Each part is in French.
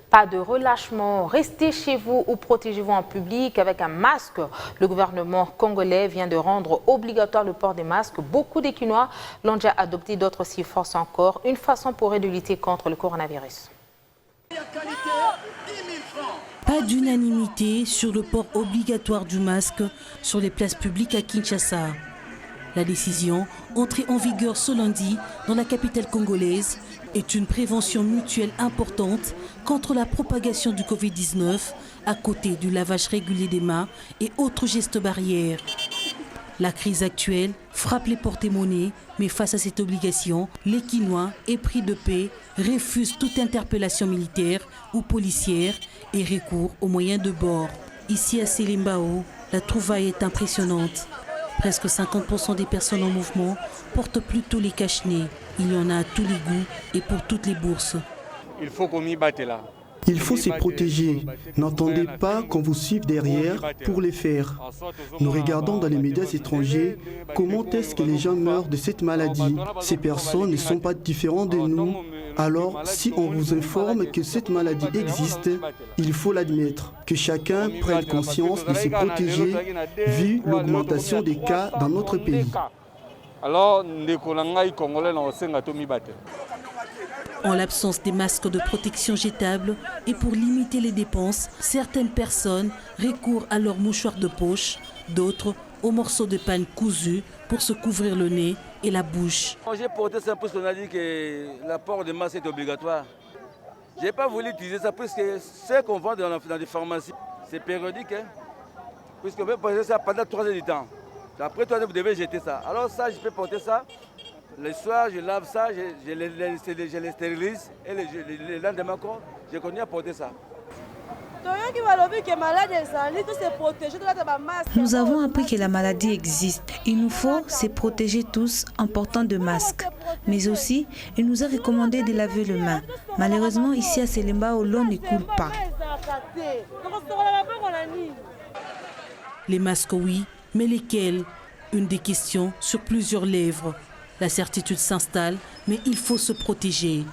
Pas de relâchement, restez chez vous ou protégez-vous en public avec un masque. Le gouvernement congolais vient de rendre obligatoire le port des masques. Beaucoup des Quinois l'ont déjà adopté, d'autres s'y forcent encore. Une façon pour eux de lutter contre le coronavirus. Pas d'unanimité sur le port obligatoire du masque sur les places publiques à Kinshasa. La décision, entrée en vigueur ce lundi dans la capitale congolaise, est une prévention mutuelle importante contre la propagation du Covid-19 à côté du lavage régulier des mains et autres gestes barrières. La crise actuelle frappe les porte-monnaies, mais face à cette obligation, les Quinois, épris de paix, refusent toute interpellation militaire ou policière et recourent aux moyens de bord. Ici à Selimbao, la trouvaille est impressionnante. Presque 50% des personnes en mouvement portent plutôt les cache-nez. Il y en a à tous les goûts et pour toutes les bourses. Il faut qu'on y batte là. Il faut se protéger. N'entendez pas qu'on vous suive derrière pour les faire. Nous regardons dans les médias étrangers comment est-ce que les gens meurent de cette maladie. Ces personnes ne sont pas différentes de nous. Alors, si on vous informe que cette maladie existe, il faut l'admettre. Que chacun prenne conscience de se protéger vu l'augmentation des cas dans notre pays. En l'absence des masques de protection jetables et pour limiter les dépenses, certaines personnes recourent à leurs mouchoirs de poche, d'autres aux morceaux de pain cousus pour se couvrir le nez et la bouche. J'ai porté ça parce qu'on a dit que le port de masque est obligatoire. Je n'ai pas voulu utiliser ça parce que ce qu'on vend dans les pharmacies, c'est périodique. Puisqu'on peut porter ça pendant 3 heures du temps. Après 3 heures, vous devez jeter ça. Alors ça, je peux porter ça. Le soir, je lave ça, je les stérilise et le lendemain, je continue à porter ça. Nous avons appris que la maladie existe. Il nous faut se protéger tous en portant de masques. Mais aussi, il nous a recommandé de laver les mains. Malheureusement, ici à Selimbao, l'eau ne coule pas. Les masques, oui, mais lesquels? Une des questions sur plusieurs lèvres. La certitude s'installe, mais il faut se protéger.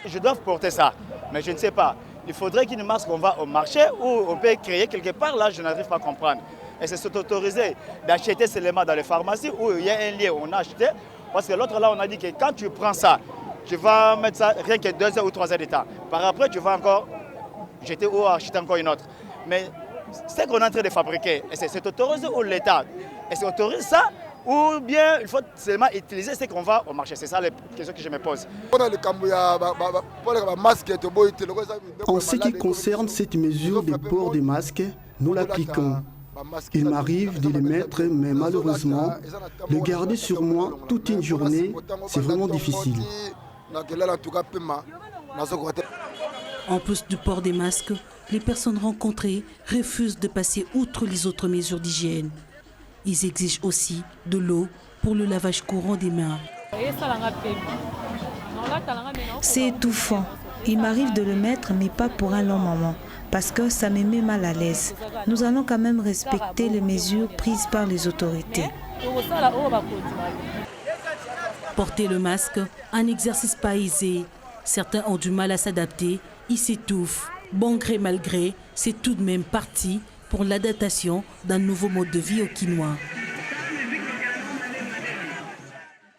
Je dois porter ça, mais je ne sais pas. Il faudrait qu'il y ait une masque qu'on va au marché ou on peut créer quelque part, là je n'arrive pas à comprendre. Et c'est s'autoriser d'acheter seulement dans les pharmacies où il y a un lieu où on a acheté. Parce que l'autre là, on a dit que quand tu prends ça, tu vas mettre ça rien que 2 heures ou 3 heures de temps. Par après, tu vas encore jeter ou acheter encore une autre. Mais c'est qu'on est en train de fabriquer. Et c'est autorisé ou l'État? Et c'est autorisé ça? Ou bien il faut seulement utiliser ce qu'on va au marché? C'est ça les questions que je me pose. En ce qui concerne cette mesure de port des masques, nous l'appliquons. Il m'arrive de les mettre, mais malheureusement, le garder sur moi toute une journée, c'est vraiment difficile. En plus du port des masques, les personnes rencontrées refusent de passer outre les autres mesures d'hygiène. Ils exigent aussi de l'eau pour le lavage courant des mains. C'est étouffant. Il m'arrive de le mettre, mais pas pour un long moment, parce que ça me met mal à l'aise. Nous allons quand même respecter les mesures prises par les autorités. Porter le masque, un exercice pas aisé. Certains ont du mal à s'adapter, ils s'étouffent. Bon gré mal gré, c'est tout de même parti pour l'adaptation d'un nouveau mode de vie aux Quinois.